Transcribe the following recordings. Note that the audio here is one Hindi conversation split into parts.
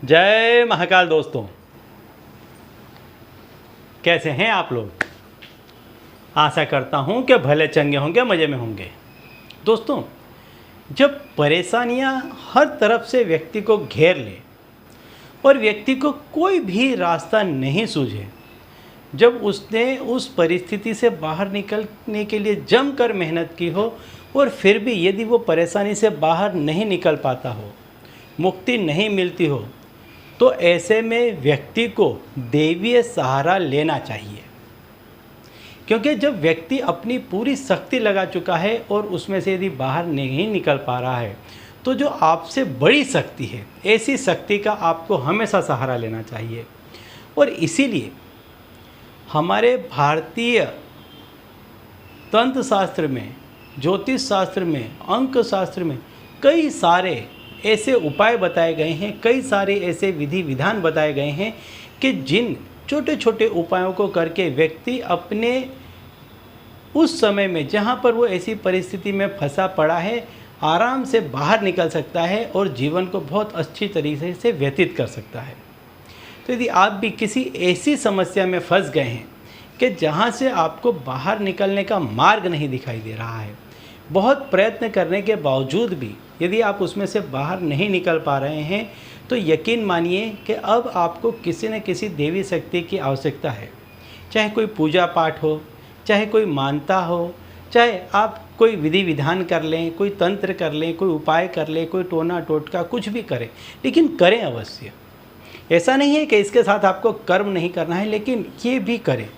जय महाकाल दोस्तों, कैसे हैं आप लोग। आशा करता हूं कि भले चंगे होंगे, मज़े में होंगे। दोस्तों, जब परेशानियां हर तरफ से व्यक्ति को घेर ले और व्यक्ति को कोई भी रास्ता नहीं सूझे, जब उसने उस परिस्थिति से बाहर निकलने के लिए जमकर मेहनत की हो और फिर भी यदि वो परेशानी से बाहर नहीं निकल पाता हो, मुक्ति नहीं मिलती हो, तो ऐसे में व्यक्ति को दैवीय सहारा लेना चाहिए। क्योंकि जब व्यक्ति अपनी पूरी शक्ति लगा चुका है और उसमें से यदि बाहर नहीं निकल पा रहा है, तो जो आपसे बड़ी शक्ति है, ऐसी शक्ति का आपको हमेशा सहारा लेना चाहिए। और इसीलिए हमारे भारतीय तंत्र शास्त्र में, ज्योतिष शास्त्र में, अंक शास्त्र में कई सारे ऐसे उपाय बताए गए हैं, कई सारे ऐसे विधि विधान बताए गए हैं कि जिन छोटे छोटे उपायों को करके व्यक्ति अपने उस समय में जहाँ पर वो ऐसी परिस्थिति में फंसा पड़ा है, आराम से बाहर निकल सकता है और जीवन को बहुत अच्छी तरीके से व्यतीत कर सकता है। तो यदि आप भी किसी ऐसी समस्या में फंस गए हैं कि जहाँ से आपको बाहर निकलने का मार्ग नहीं दिखाई दे रहा है, बहुत प्रयत्न करने के बावजूद भी यदि आप उसमें से बाहर नहीं निकल पा रहे हैं, तो यकीन मानिए कि अब आपको किसी न किसी देवी शक्ति की आवश्यकता है। चाहे कोई पूजा पाठ हो, चाहे कोई मानता हो, चाहे आप कोई विधि विधान कर लें, कोई तंत्र कर लें, कोई उपाय कर लें, कोई टोना टोटका कुछ भी करें, लेकिन करें अवश्य। ऐसा नहीं है कि इसके साथ आपको कर्म नहीं करना है, लेकिन ये भी करें।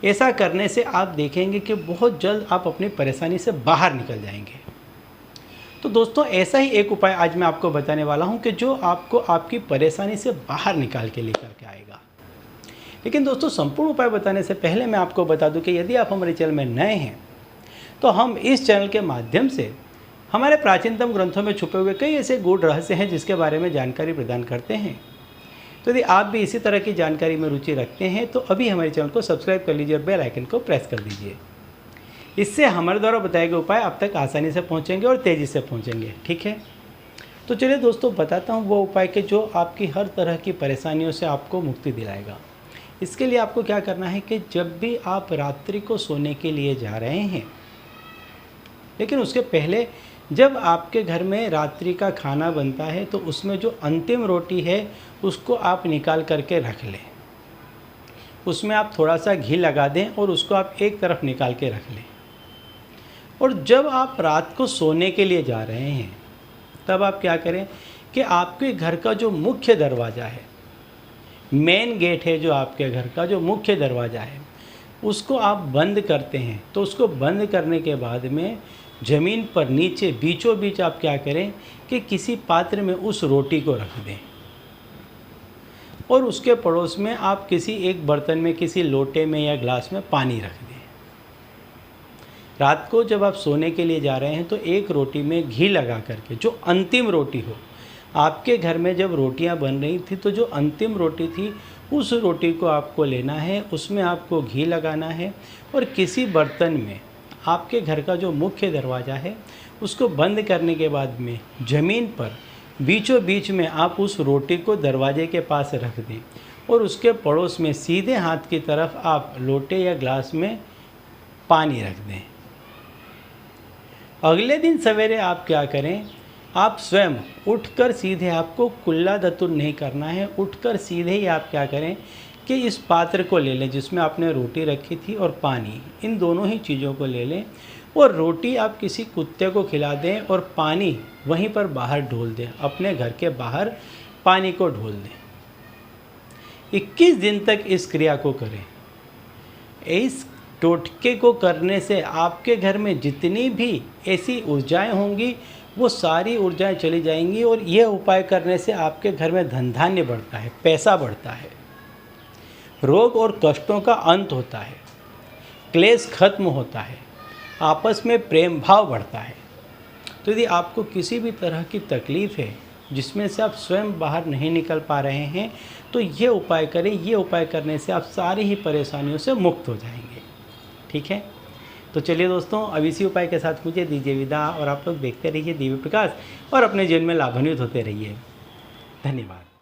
ऐसा करने से आप देखेंगे कि बहुत जल्द आप अपनी परेशानी से बाहर निकल जाएंगे। तो दोस्तों, ऐसा ही एक उपाय आज मैं आपको बताने वाला हूं कि जो आपको आपकी परेशानी से बाहर निकाल के लेकर के आएगा। लेकिन दोस्तों, संपूर्ण उपाय बताने से पहले मैं आपको बता दूं कि यदि आप हमारे चैनल में नए हैं, तो हम इस चैनल के माध्यम से हमारे प्राचीनतम ग्रंथों में छुपे हुए कई ऐसे गूढ़ रहस्य हैं जिसके बारे में जानकारी प्रदान करते हैं। तो यदि आप भी इसी तरह की जानकारी में रुचि रखते हैं, तो अभी हमारे चैनल को सब्सक्राइब कर लीजिए और बेल आइकन को प्रेस कर दीजिए। इससे हमारे द्वारा बताए गए उपाय आप तक आसानी से पहुंचेंगे और तेज़ी से पहुंचेंगे। ठीक है, तो चलिए दोस्तों, बताता हूं वो उपाय के जो आपकी हर तरह की परेशानियों से आपको मुक्ति दिलाएगा। इसके लिए आपको क्या करना है कि जब भी आप रात्रि को सोने के लिए जा रहे हैं, लेकिन उसके पहले जब आपके घर में रात्रि का खाना बनता है, तो उसमें जो अंतिम रोटी है उसको आप निकाल करके रख लें। उसमें आप थोड़ा सा घी लगा दें और उसको आप एक तरफ निकाल के रख लें। और जब आप रात को सोने के लिए जा रहे हैं, तब आप क्या करें कि आपके घर का जो मुख्य दरवाज़ा है, मेन गेट है, जो आपके घर का जो मुख्य दरवाज़ा है, उसको आप बंद करते हैं। तो उसको बंद करने के बाद में ज़मीन पर नीचे बीचों बीच आप क्या करें कि किसी पात्र में उस रोटी को रख दें और उसके पड़ोस में आप किसी एक बर्तन में, किसी लोटे में या ग्लास में पानी रख दें। रात को जब आप सोने के लिए जा रहे हैं, तो एक रोटी में घी लगा करके, जो अंतिम रोटी हो, आपके घर में जब रोटियां बन रही थी तो जो अंतिम रोटी थी, उस रोटी को आपको लेना है, उसमें आपको घी लगाना है और किसी बर्तन में आपके घर का जो मुख्य दरवाज़ा है उसको बंद करने के बाद में ज़मीन पर बीचों बीच में आप उस रोटी को दरवाजे के पास रख दें और उसके पड़ोस में सीधे हाथ की तरफ आप लोटे या ग्लास में पानी रख दें। अगले दिन सवेरे आप क्या करें, आप स्वयं उठकर सीधे, आपको कुल्ला धतुर नहीं करना है, उठकर सीधे ही आप क्या करें कि इस पात्र को ले लें जिसमें आपने रोटी रखी थी और पानी, इन दोनों ही चीज़ों को ले लें और रोटी आप किसी कुत्ते को खिला दें और पानी वहीं पर बाहर ढोल दें, अपने घर के बाहर पानी को ढोल दें। 21 दिन तक इस क्रिया को करें। इस टोटके को करने से आपके घर में जितनी भी ऐसी ऊर्जाएं होंगी, वो सारी ऊर्जाएं चली जाएंगी और यह उपाय करने से आपके घर में धन धान्य बढ़ता है, पैसा बढ़ता है, रोग और कष्टों का अंत होता है, क्लेश खत्म होता है, आपस में प्रेम भाव बढ़ता है। तो यदि आपको किसी भी तरह की तकलीफ़ है जिसमें से आप स्वयं बाहर नहीं निकल पा रहे हैं, तो ये उपाय करें। ये उपाय करने से आप सारी ही परेशानियों से मुक्त हो जाएंगे। ठीक है, तो चलिए दोस्तों, अब इसी उपाय के साथ मुझे दीजिए विदा और आप लोग देखते रहिए दिव्य प्रकाश और अपने जीवन में लाभान्वित होते रहिए। धन्यवाद।